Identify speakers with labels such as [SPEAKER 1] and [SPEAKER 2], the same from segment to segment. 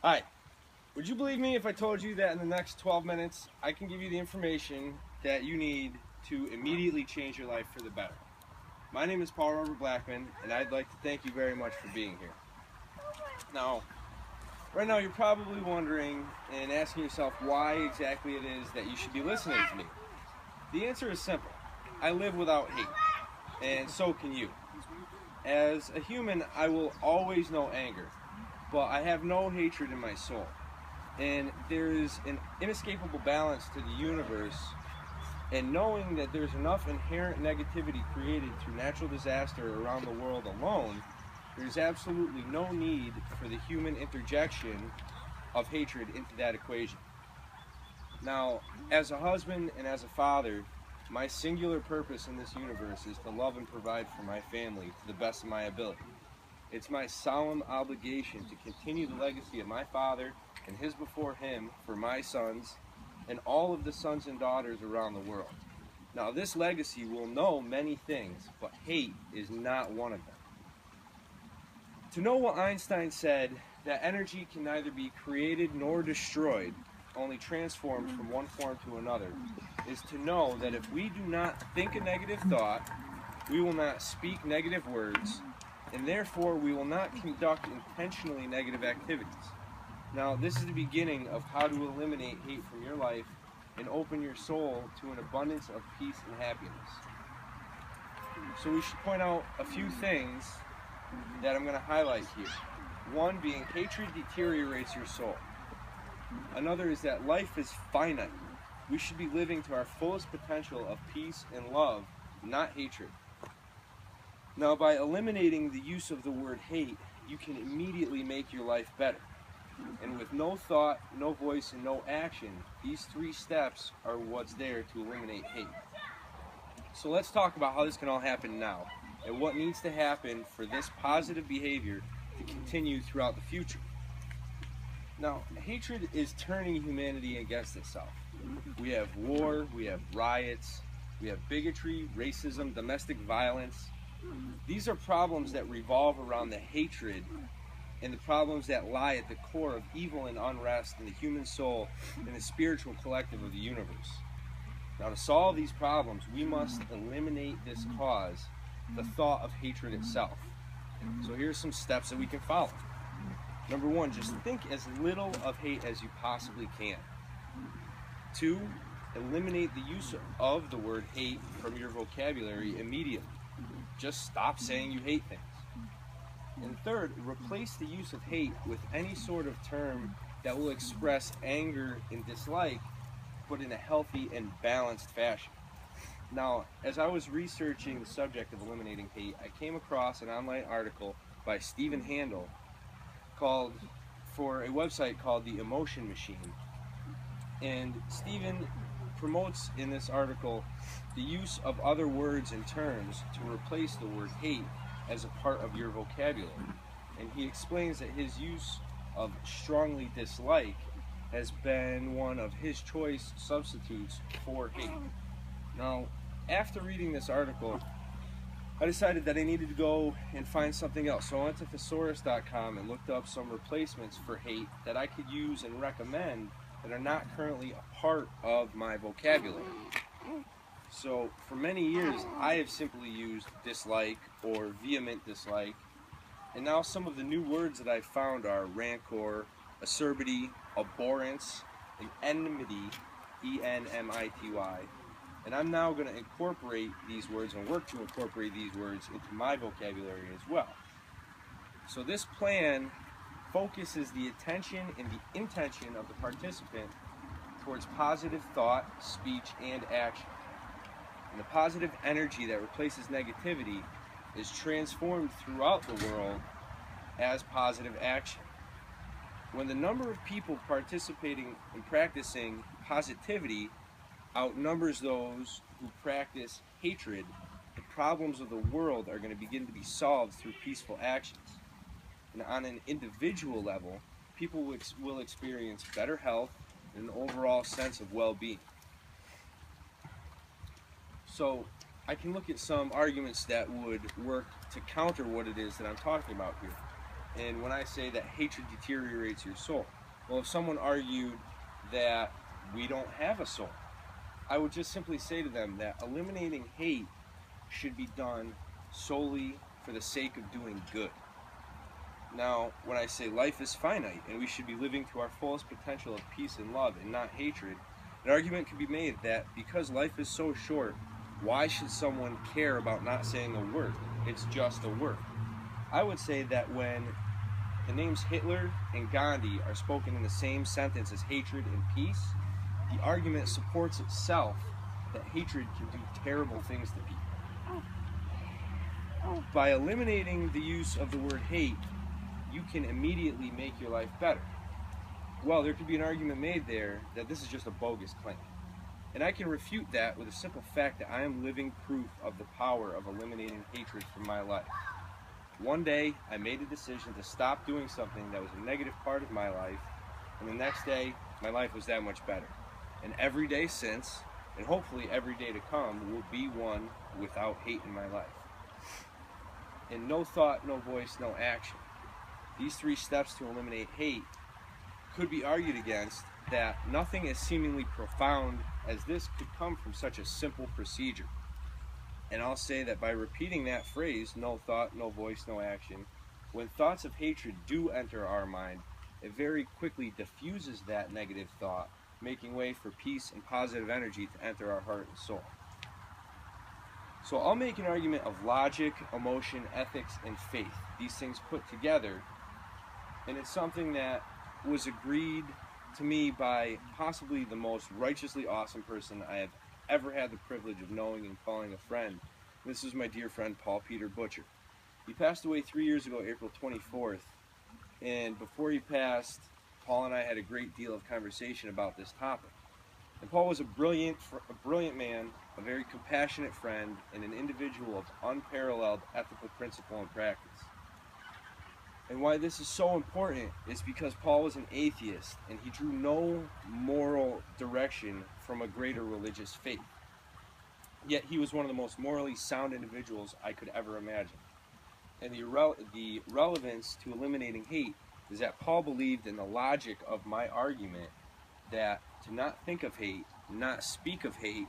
[SPEAKER 1] Hi, would you believe me if I told you that in the next 12 minutes I can give you the information that you need to immediately change your life for the better? My name is Paul Robert Blackman, and I'd like to thank you very much for being here. Now, right now you're probably wondering and asking yourself why exactly it is that you should be listening to me. The answer is simple. I live without hate, and so can you. As a human, I will always know anger, but I have no hatred in my soul. And there is an inescapable balance to the universe, and knowing that there's enough inherent negativity created through natural disaster around the world alone, there's absolutely no need for the human interjection of hatred into that equation. Now, as a husband and as a father, my singular purpose in this universe is to love and provide for my family to the best of my ability. It's my solemn obligation to continue the legacy of my father and his before him for my sons and all of the sons and daughters around the world. Now, this legacy will know many things, but hate is not one of them. To know what Einstein said, that energy can neither be created nor destroyed, only transformed from one form to another, is to know that if we do not think a negative thought, we will not speak negative words, and therefore we will not conduct intentionally negative activities. Now, this is the beginning of how to eliminate hate from your life and open your soul to an abundance of peace and happiness. So we should point out a few things that I'm going to highlight here. One being hatred deteriorates your soul. Another is that life is finite. We should be living to our fullest potential of peace and love, not hatred. Now, by eliminating the use of the word hate, you can immediately make your life better. And with no thought, no voice, and no action, these three steps are what's there to eliminate hate. So let's talk about how this can all happen now, and what needs to happen for this positive behavior to continue throughout the future. Now, hatred is turning humanity against itself. We have war, we have riots, we have bigotry, racism, domestic violence. These are problems that revolve around the hatred and the problems that lie at the core of evil and unrest in the human soul and the spiritual collective of the universe. Now, to solve these problems, we must eliminate this cause, the thought of hatred itself. So here's some steps that we can follow. Number one, just think as little of hate as you possibly can. Two, eliminate the use of the word hate from your vocabulary immediately. Just stop saying you hate things. And third, replace the use of hate with any sort of term that will express anger and dislike, but in a healthy and balanced fashion. Now, as I was researching the subject of eliminating hate, I came across an online article by Stephen Handel for a website called The Emotion Machine. And Stephen promotes in this article the use of other words and terms to replace the word hate as a part of your vocabulary. And he explains that his use of strongly dislike has been one of his choice substitutes for hate. Now, after reading this article, I decided that I needed to go and find something else. So I went to thesaurus.com and looked up some replacements for hate that I could use and recommend that are not currently a part of my vocabulary. So for many years, I have simply used dislike or vehement dislike. And now some of the new words that I've found are rancor, acerbity, abhorrence, and enmity, E-N-M-I-T-Y. And I'm now going to incorporate these words and work to incorporate these words into my vocabulary as well. So this plan focuses the attention and the intention of the participant towards positive thought, speech, and action. And the positive energy that replaces negativity is transformed throughout the world as positive action. When the number of people participating in practicing positivity outnumbers those who practice hatred, the problems of the world are going to begin to be solved through peaceful actions. And on an individual level, people will experience better health and an overall sense of well-being. So I can look at some arguments that would work to counter what it is that I'm talking about here. And when I say that hatred deteriorates your soul, well, if someone argued that we don't have a soul, I would just simply say to them that eliminating hate should be done solely for the sake of doing good. Now, when I say life is finite and we should be living to our fullest potential of peace and love and not hatred, an argument can be made that because life is so short, why should someone care about not saying a word? It's just a word. I would say that when the names Hitler and Gandhi are spoken in the same sentence as hatred and peace, the argument supports itself that hatred can do terrible things to people. By eliminating the use of the word hate, you can immediately make your life better. Well, there could be an argument made there that this is just a bogus claim. And I can refute that with a simple fact that I am living proof of the power of eliminating hatred from my life. One day, I made a decision to stop doing something that was a negative part of my life, and the next day, my life was that much better. And every day since, and hopefully every day to come, will be one without hate in my life. And no thought, no voice, no action. These 3 steps to eliminate hate could be argued against that nothing as seemingly profound as this could come from such a simple procedure. And I'll say that by repeating that phrase, no thought, no voice, no action, when thoughts of hatred do enter our mind, it very quickly diffuses that negative thought, making way for peace and positive energy to enter our heart and soul. So I'll make an argument of logic, emotion, ethics, and faith, these things put together, and it's something that was agreed to me by possibly the most righteously awesome person I have ever had the privilege of knowing and calling a friend. This is my dear friend Paul Peter Butcher. He passed away 3 years ago, April 24th, and before he passed, Paul and I had a great deal of conversation about this topic. And Paul was a brilliant man, a very compassionate friend, and an individual of unparalleled ethical principle and practice. And why this is so important is because Paul was an atheist, and he drew no moral direction from a greater religious faith. Yet he was one of the most morally sound individuals I could ever imagine. And the relevance to eliminating hate is that Paul believed in the logic of my argument that to not think of hate, not speak of hate,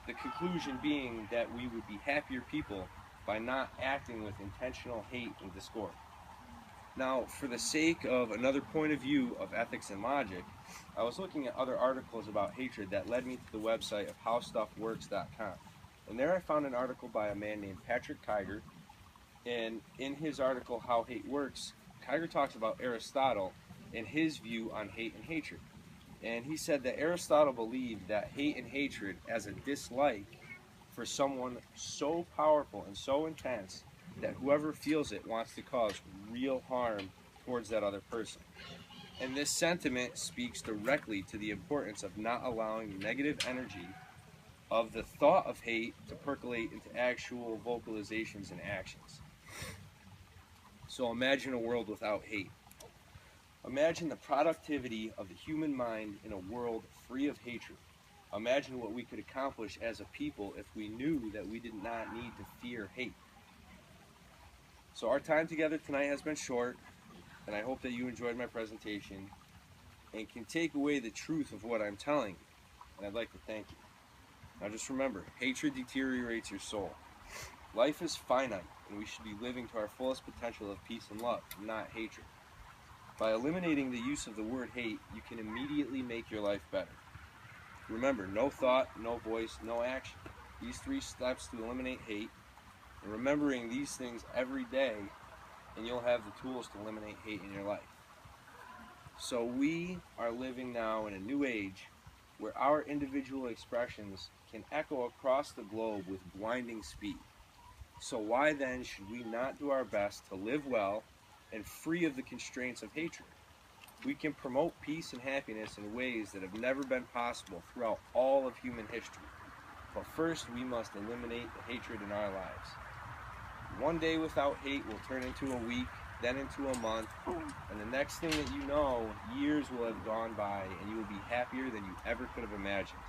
[SPEAKER 1] the conclusion being that we would be happier people by not acting with intentional hate and discord. Now, for the sake of another point of view of ethics and logic, I was looking at other articles about hatred that led me to the website of howstuffworks.com. And there I found an article by a man named Patrick Kiger. And in his article, How Hate Works, Kiger talks about Aristotle and his view on hate and hatred. And he said that Aristotle believed that hate and hatred as a dislike for someone so powerful and so intense that whoever feels it wants to cause real harm towards that other person. And this sentiment speaks directly to the importance of not allowing the negative energy of the thought of hate to percolate into actual vocalizations and actions. So imagine a world without hate. Imagine the productivity of the human mind in a world free of hatred. Imagine what we could accomplish as a people if we knew that we did not need to fear hate. So our time together tonight has been short, and I hope that you enjoyed my presentation and can take away the truth of what I'm telling you. And I'd like to thank you. Now just remember, hatred deteriorates your soul. Life is finite, and we should be living to our fullest potential of peace and love, not hatred. By eliminating the use of the word hate, you can immediately make your life better. Remember, no thought, no voice, no action. These 3 steps to eliminate hate, and remembering these things every day, and you'll have the tools to eliminate hate in your life. So we are living now in a new age where our individual expressions can echo across the globe with blinding speed. So why then should we not do our best to live well and free of the constraints of hatred? We can promote peace and happiness in ways that have never been possible throughout all of human history. But first, we must eliminate the hatred in our lives. One day without hate will turn into a week, then into a month, and the next thing that you know, years will have gone by, and you will be happier than you ever could have imagined.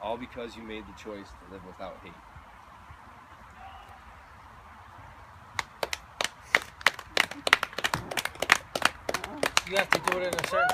[SPEAKER 1] All because you made the choice to live without hate.
[SPEAKER 2] you have to do it in a certain